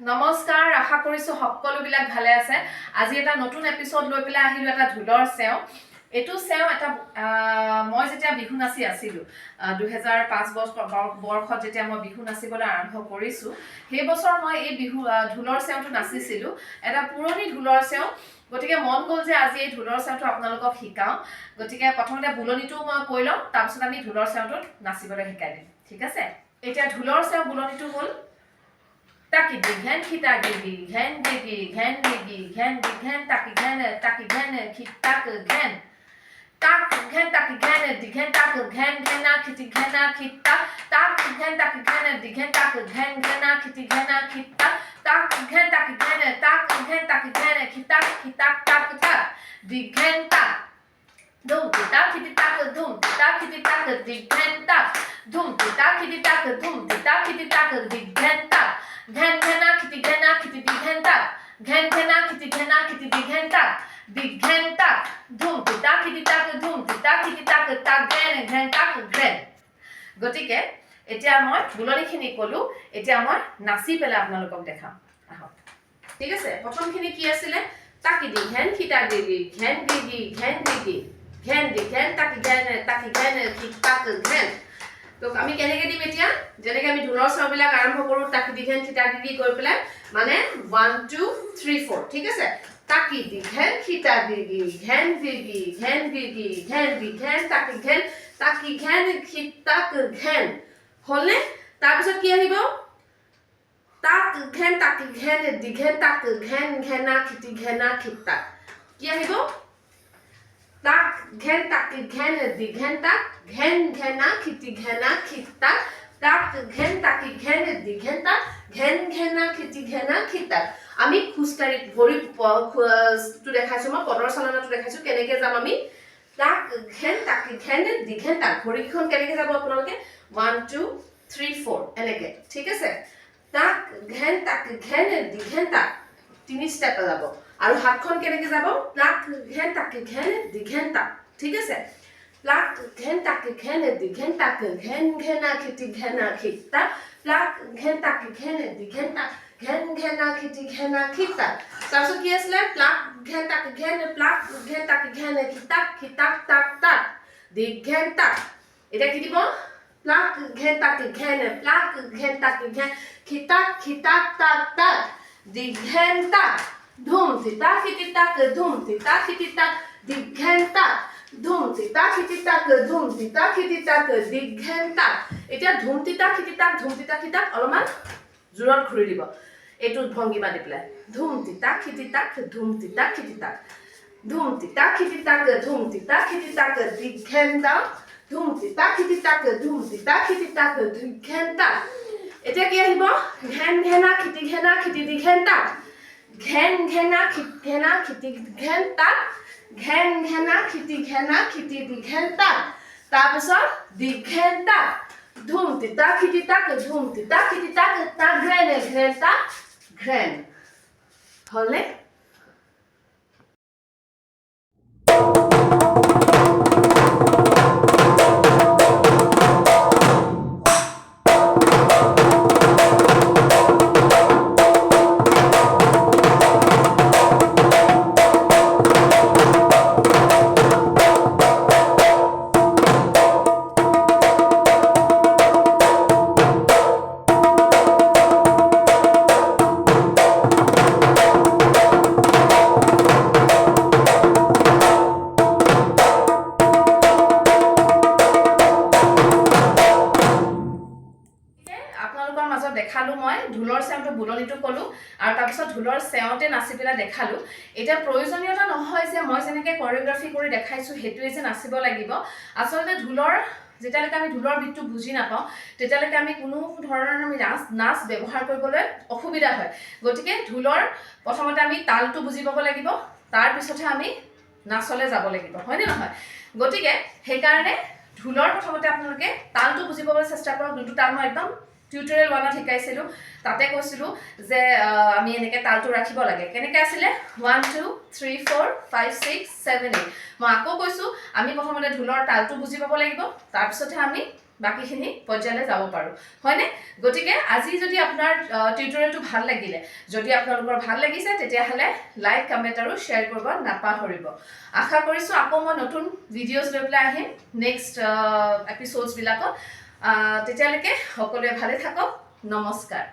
নমস্কাৰ আশা কৰিছো সকলোবিলাক ভালে আছে আজি এটা নতুন এপিসোড লৈ পেলাই আহিলো এটা ঢোলৰ চেও এটো চেও এটা মই যেতিয়া বিহু নাচি আছিলো 2005 বৰ্ষত যেতিয়া মই বিহু নাচিবলৈ আৰম্ভ কৰিছো সেই বছৰ মই এই বিহু ঢোলৰ চেওটো নাচিছিলো এটা পুৰণি ঢোলৰ চেও গতিকে মন গল যে আজি এই ঢোলৰ চেওটো আপোনালোকক শিকাও গতিকে প্ৰথমতে বুলনিটো মই কৈ লম তাৰ পিছত আমি ঢোলৰ চেওটো নাচিবলৈ শিকাই দিম ঠিক আছে এতিয়া ঢোলৰ চেও বুলনিটো হ'ল Taki dighen kita gigi ghen gigi ghen gigi ghen ghen taki ghen kita ghen tak ghen taki ghen dighen tak ghen gena kiti gena kita tak ghen taki ghen dighen tak ghen gena kiti gena kita tak ghen taki ghen kita tak tak dighen tak dum kita kiti tak dighen tak dum kita kiti tak dighen tak Ghen gena kiti dighen tak ghen gena kiti dighen tak dighen tak dhum tita kiti tak tak ghen tak ghen গটিকে এতিয়া মই বুলনিখিনি কলো এতিয়া মই নাচি পেলা আপোনালোকক দেখাম আহক ঠিক আছে প্ৰথমখিনি কি আছিল তাকি dighen kita gigi ghen gigi ghen gigi ghen dighen taki ghen kita ghen তো আমি কেনেকৈ দিম এতিয়া যেনেকৈ আমি ঢোলৰ চেওবিলাক আৰম্ভ কৰো তাকি দিঘেন খিতা দিগি কৈ পেলাই মানে 1 2 3 4 ঠিক আছে তাকি দিঘেন খিতা দিগি ঘেন দিগি ঘেন দিগি ঘেন দিঘেন তাকি ঘেন খিতা ঘেন হলে তাৰ পিছত কি আহিব তাক ঘেন তাকি ঘেন দিঘেন তাক ঘেন ঘেনা খিতি ঘেনা খিতা কি আহিব tak ghen taki ghen dighen tak ghen ghena kiti ghena khita tak ghen taki ghen dighen tak ghen ghena kiti ghena khita ami khuskari bhori tu dekhaisu ma podor salana tu dekhaisu keneke jam ami tak ghen taki ghen dighen tak bhori khon keneke jabo apnaloke 1 2 3 4 eneke thik ase tak ghen taki ghen dighen tak tini step jabo আৰু হাতখন কেনেকৈ যাব plaque ঘেন তাকে ঘেন দিঘেন তা ঠিক আছে plaque ঘেন তাকে ঘেন দিঘেন তাকে ঘেন ঘেনা খিতি ঘেনা খিতা প্লাক ঘেন তাকে ঘেন দিঘেন তা ঘেন ঘেনা খিতি ঘেনা খিতা তাৰপিছত কি আছিল প্লাক ঘেন তাকে ঘেন খিতা খিতা তাক তাক দিঘেন তা এটা কি দিব প্লাক ঘেন তাকে ঘেন খিতা খিতা তাক তাক দিঘেন তা Dhum tita kiti tak dighen tak dhum tita kiti tak dighen tak এতিয়া dhum tita kiti tak অলমান জোৰত ঘূৰি দিব এটো ভংগিমা দি পেলাই dhum tita kiti tak dhum tita kiti tak dighen tak dhum tita kiti tak dighen tak এতিয়া কি আহিব ঘেন ঘেনা kiti dighen tak ঘেন ঘেনা খিতি ঘেন তাক ঘেন ঘেনা খিতি dighen tak তাৰপিছত dighen tak ধুম তিতা খিতি tak তা ঘেন tak ঘেন হলে দেখালো মই ঢোলৰ চেওটো বুলনিটো কলো আৰু তাৰ পিছত ঢোলৰ চেওতে নাচি পেলা দেখালো এটা প্ৰয়োজনীয়তা নহয় যে মই যেনেকৈ কোৰিওগ্ৰাফি কৰি দেখাইছো হেতুৱে যে নাচিব লাগিব আসলে ঢোলৰ যেতিয়ালৈকে আমি ঢোলৰ বিটটো বুজি নাপাওঁ তেতিয়ালৈকে আমি কোনো ধৰণৰ আমি নাচ ব্যৱহাৰ কৰিবলৈ অসুবিধা হয় গতিকে ঢোলৰ প্ৰথমতে আমি তালটো বুজি পাব লাগিব তাৰ পিছতহে আমি নাচলে যাব লাগিব হয় নে নহয় গতিকে সেই কাৰণে ঢোলৰ প্ৰথমতে আপোনালোকে তালটো বুজি পাবলৈ চেষ্টা কৰক দুটো তাল মই একদম টিউটোৰিয়েল ওয়ানত শিকাইছিলো তাতে কৈছিলো যে আমি এনেকৈ তালটো ৰাখিব লাগে কেনেকৈ আছিল 1 2 3 4 5 6 7 8 মই আকৌ কৈছো আমি প্ৰথমতে ঢোলৰ তালটো বুজি পাব লাগিব তাৰ পিছতহে আমি বাকিখিনি পৰ্যায়লৈ যাব পাৰোঁ হয়নে গতিকে আজি যদি আপোনাৰ টিউটৰিয়েলটো ভাল লাগিলে যদি আপোনালোকৰ ভাল লাগিছে তেতিয়াহ'লে লাইক কমেণ্ট আৰু শ্বেয়াৰ কৰিব নাপাহৰিব আশা কৰিছোঁ আকৌ মই নতুন ভিডিঅ'জ লৈ পেলাই আহিম নেক্সট এপিছ'ডছবিলাকত তেতিয়ালৈকে সকলোৱে ভালে থাকক নমস্কাৰ